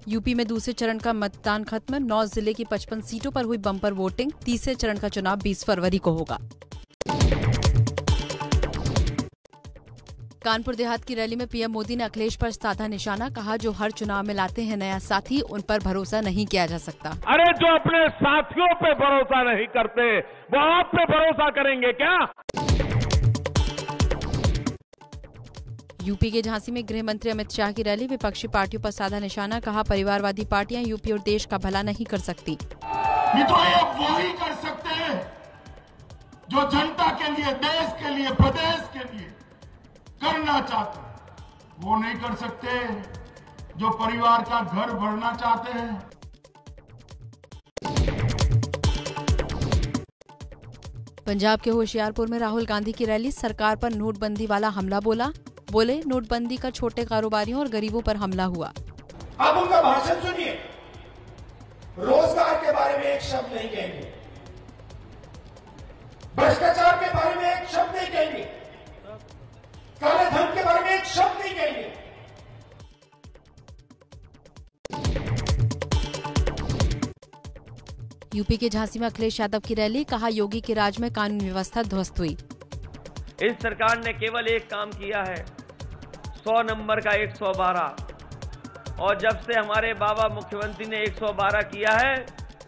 UP में दूसरे चरण का मतदान खत्म। 9 जिले की 55 सीटों पर हुई बम्पर वोटिंग। तीसरे चरण का चुनाव 20 फरवरी को होगा। कानपुर देहात की रैली में पीएम मोदी ने अखिलेश पर साधा निशाना। कहा, जो हर चुनाव में लाते हैं नया साथी, उन पर भरोसा नहीं किया जा सकता। अरे जो अपने साथियों पे भरोसा नहीं करते, वो आप पे भरोसा करेंगे क्या? यूपी के झांसी में गृह मंत्री अमित शाह की रैली। विपक्षी पार्टियों पर साधा निशाना। कहा, परिवारवादी पार्टियां यूपी और देश का भला नहीं कर सकती। मित्रों, ये वही कर सकते हैं जो जनता के लिए, देश के लिए, प्रदेश के लिए करना चाहते हैं। वो नहीं कर सकते जो परिवार का घर भरना चाहते हैं। पंजाब के होशियारपुर में राहुल गांधी की रैली। सरकार पर नोटबंदी वाला हमला बोले नोटबंदी का छोटे कारोबारियों और गरीबों पर हमला हुआ। आप उनका भाषण सुनिए। रोजगार के बारे में एक शब्द नहीं कहेंगे, भ्रष्टाचार के बारे में एक शब्द नहीं कहेंगे, काले धन के बारे में एक शब्द नहीं कहेंगे। यूपी के झांसी में अखिलेश यादव की रैली। कहा, योगी के राज में कानून व्यवस्था ध्वस्त हुई। इस सरकार ने केवल एक काम किया है, 100 नंबर का 112, और जब से हमारे बाबा मुख्यमंत्री ने 112 किया है,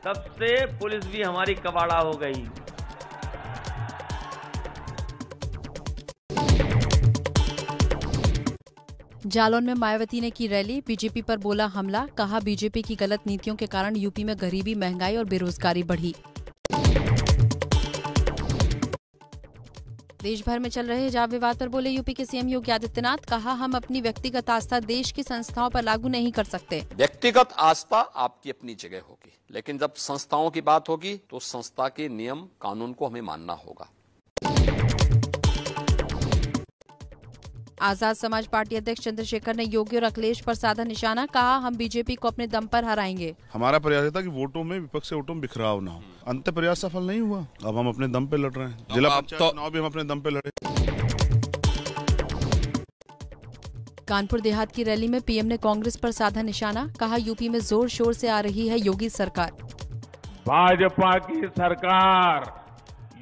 तब से पुलिस भी हमारी कबाड़ा हो गई। जालौन में मायावती ने की रैली। बीजेपी पर बोला हमला। कहा, बीजेपी की गलत नीतियों के कारण यूपी में गरीबी, महंगाई और बेरोजगारी बढ़ी। देश भर में चल रहे हिजाब विवाद पर बोले यूपी के सीएम योगी आदित्यनाथ। कहा, हम अपनी व्यक्तिगत आस्था देश की संस्थाओं पर लागू नहीं कर सकते। व्यक्तिगत आस्था आपकी अपनी जगह होगी, लेकिन जब संस्थाओं की बात होगी तो संस्था के नियम कानून को हमें मानना होगा। आजाद समाज पार्टी अध्यक्ष चंद्रशेखर ने योगी और अखिलेश पर साधा निशाना। कहा, हम बीजेपी को अपने दम पर हराएंगे। हमारा प्रयास था कि वोटों में, विपक्ष से वोटों में बिखराव ना हो। अंत प्रयास सफल नहीं हुआ। अब हम अपने दम पे लड़ रहे हैं। जिला पंचायत चुनाव भी हम अपने दम पे लड़े। कानपुर देहात की रैली में पीएम ने कांग्रेस पर साधा निशाना। कहा, यूपी में जोर शोर से आ रही है योगी सरकार। भाजपा की सरकार,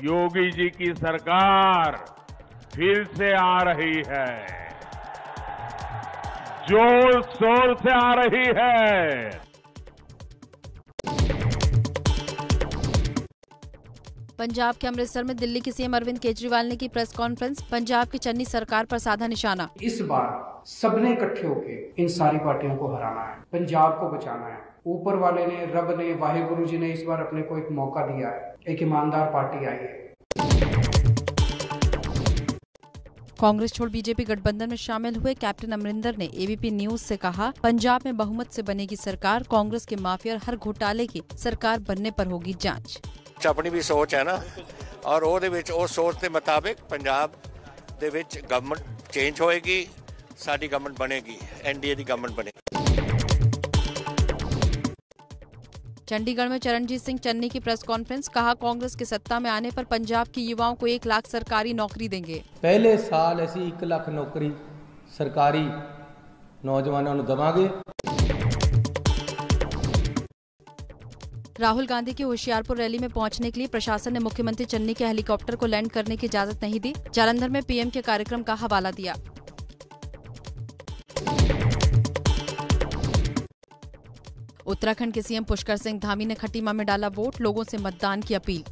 योगी जी की सरकार फिर से आ रही है, जोर शोर से आ रही है। पंजाब के अमृतसर में दिल्ली के सीएम अरविंद केजरीवाल ने की प्रेस कॉन्फ्रेंस। पंजाब की चन्नी सरकार पर साधा निशाना। इस बार सबने इकट्ठे होकर इन सारी पार्टियों को हराना है, पंजाब को बचाना है। ऊपर वाले ने, रब ने, वाहिगुरु जी ने इस बार अपने को एक मौका दिया है। एक ईमानदार पार्टी आई है। कांग्रेस छोड़ बीजेपी गठबंधन में शामिल हुए कैप्टन अमरिंदर ने एबीपी न्यूज से कहा, पंजाब में बहुमत से बनेगी सरकार। कांग्रेस के माफिया और हर घोटाले की सरकार बनने पर होगी जांच। अपनी भी सोच है ना, और ਉਹ सोच के मुताबिक पंजाब ਦੇ ਵਿੱਚ गवर्नमेंट चेंज होएगी, साडी गवर्नमेंट बनेगी, एनडीए की गवर्नमेंट बनेगी। चंडीगढ़ में चरणजीत सिंह चन्नी की प्रेस कॉन्फ्रेंस। कहा, कांग्रेस के सत्ता में आने पर पंजाब के युवाओं को 1 लाख सरकारी नौकरी देंगे। पहले साल ऐसी 1 लाख नौकरी सरकारी नौजवानों को देवांगे। राहुल गांधी की होशियारपुर रैली में पहुंचने के लिए प्रशासन ने मुख्यमंत्री चन्नी के हेलीकॉप्टर को लैंड करने की इजाजत नहीं दी। जालंधर में पीएम के कार्यक्रम का हवाला दिया। उत्तराखंड के सीएम पुष्कर सिंह धामी ने खटीमा में डाला वोट। लोगों से मतदान की अपील।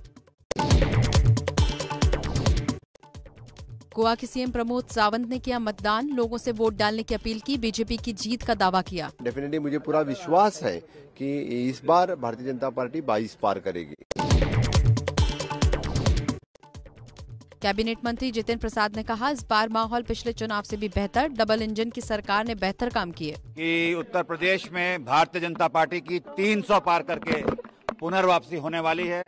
गोवा के सीएम प्रमोद सावंत ने किया मतदान। लोगों से वोट डालने की अपील की। बीजेपी की जीत का दावा किया। डेफिनेटली मुझे पूरा विश्वास है कि इस बार भारतीय जनता पार्टी 22 पार करेगी। कैबिनेट मंत्री जितेंद्र प्रसाद ने कहा, इस बार माहौल पिछले चुनाव से भी बेहतर। डबल इंजन की सरकार ने बेहतर काम किए। कि उत्तर प्रदेश में भारतीय जनता पार्टी की 300 पार करके पुनर्वापसी होने वाली है।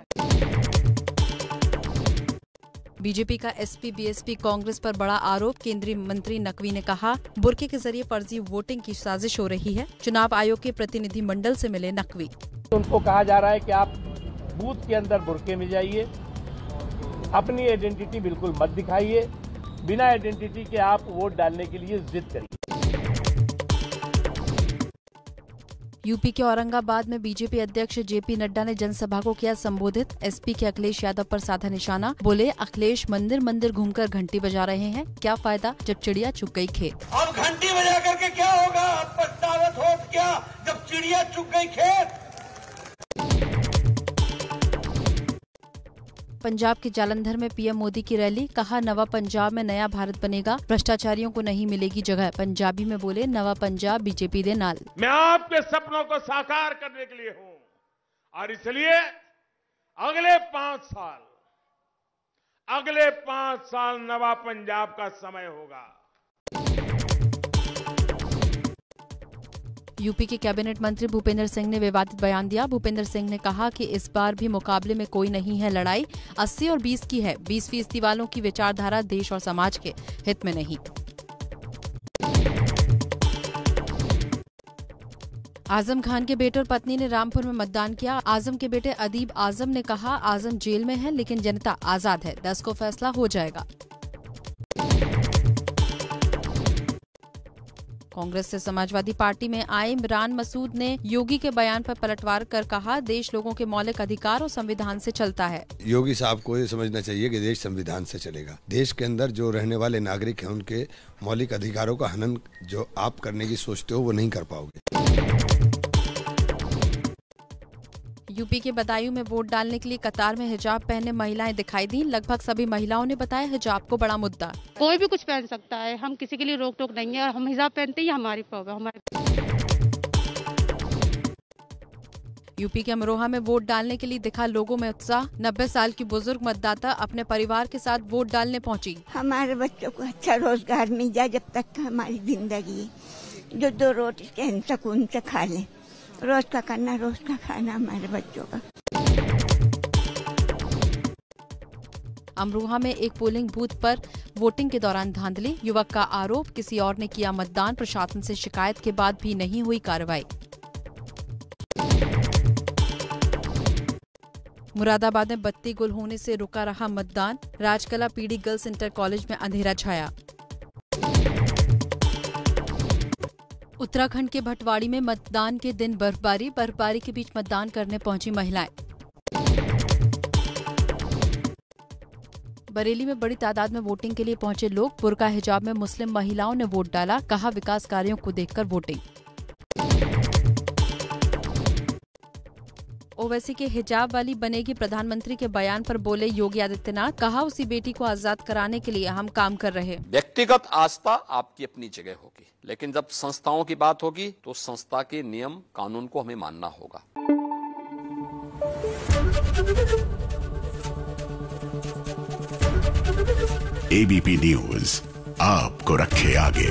बीजेपी का एसपी बीएसपी कांग्रेस पर बड़ा आरोप। केंद्रीय मंत्री नकवी ने कहा, बुर्के के जरिए फर्जी वोटिंग की साजिश हो रही है। चुनाव आयोग के प्रतिनिधि मंडल से मिले नकवी। उनको कहा जा रहा है कि आप बूथ के अंदर बुर्के में जाइए, अपनी आइडेंटिटी बिल्कुल मत दिखाइए, बिना आइडेंटिटी के आप वोट डालने के लिए जिद करिए। यूपी के औरंगाबाद में बीजेपी अध्यक्ष जेपी नड्डा ने जनसभा को किया संबोधित। एसपी के अखिलेश यादव पर साधा निशाना। बोले, अखिलेश मंदिर मंदिर घूमकर घंटी बजा रहे हैं, क्या फायदा जब चिड़िया चुग गई खेत। अब घंटी बजा करके क्या होगा, पछतावत हो क्या जब चिड़िया चुग गई खेत। पंजाब के जालंधर में पीएम मोदी की रैली। कहा, नवा पंजाब में नया भारत बनेगा, भ्रष्टाचारियों को नहीं मिलेगी जगह। पंजाबी में बोले, नवा पंजाब बीजेपी दे नाल। मैं आपके सपनों को साकार करने के लिए हूं और इसलिए अगले 5 साल नवा पंजाब का समय होगा। यूपी के कैबिनेट मंत्री भूपेंद्र सिंह ने विवादित बयान दिया। भूपेंद्र सिंह ने कहा कि इस बार भी मुकाबले में कोई नहीं है लड़ाई, 80 और 20 की है। 20% वालों की विचारधारा देश और समाज के हित में नहीं। आजम खान के बेटे और पत्नी ने रामपुर में मतदान किया। आजम के बेटे अदीब आजम ने कहा, आजम जेल में है लेकिन जनता आजाद है, 10 को फैसला हो जाएगा। कांग्रेस से समाजवादी पार्टी में आए इमरान मसूद ने योगी के बयान पर पलटवार कर कहा, देश लोगों के मौलिक अधिकार और संविधान से चलता है। योगी साहब को ये समझना चाहिए कि देश संविधान से चलेगा। देश के अंदर जो रहने वाले नागरिक हैं उनके मौलिक अधिकारों का हनन जो आप करने की सोचते हो वो नहीं कर पाओगे। यूपी के बदायूं में वोट डालने के लिए कतार में हिजाब पहने महिलाएं दिखाई दी। लगभग सभी महिलाओं ने बताया हिजाब को बड़ा मुद्दा। कोई भी कुछ पहन सकता है, हम किसी के लिए रोक टोक नहीं है और हम हिजाब पहनते ही हमारी प्रॉब्लम। यूपी के अमरोहा में वोट डालने के लिए दिखा लोगों में उत्साह। 90 साल की बुजुर्ग मतदाता अपने परिवार के साथ वोट डालने पहुंची। हमारे बच्चों को अच्छा रोजगार मिल जाए, जब तक हमारी जिंदगी जो 2 रोटी सुकून से खा ले। रोज का करना, रोज का खाना हमारे बच्चों का। अमरोहा में एक पोलिंग बूथ पर वोटिंग के दौरान धांधली। युवक का आरोप, किसी और ने किया मतदान। प्रशासन से शिकायत के बाद भी नहीं हुई कार्रवाई। मुरादाबाद में बत्ती गुल होने से रुका रहा मतदान। Rajkala PD girls inter college में अंधेरा छाया। उत्तराखंड के भटवाड़ी में मतदान के दिन बर्फबारी के बीच मतदान करने पहुंची महिलाएं। बरेली में बड़ी तादाद में वोटिंग के लिए पहुंचे लोग। बुर्का हिजाब में मुस्लिम महिलाओं ने वोट डाला। कहा, विकास कार्यों को देखकर वोटिंग। ओवैसी के हिजाब वाली बनेगी प्रधानमंत्री के बयान पर बोले योगी आदित्यनाथ। कहा, उसी बेटी को आजाद कराने के लिए हम काम कर रहे। व्यक्तिगत आस्था आपकी अपनी जगह होगी, लेकिन जब संस्थाओं की बात होगी तो संस्था के नियम कानून को हमें मानना होगा। एबीपी न्यूज आपको रखे आगे।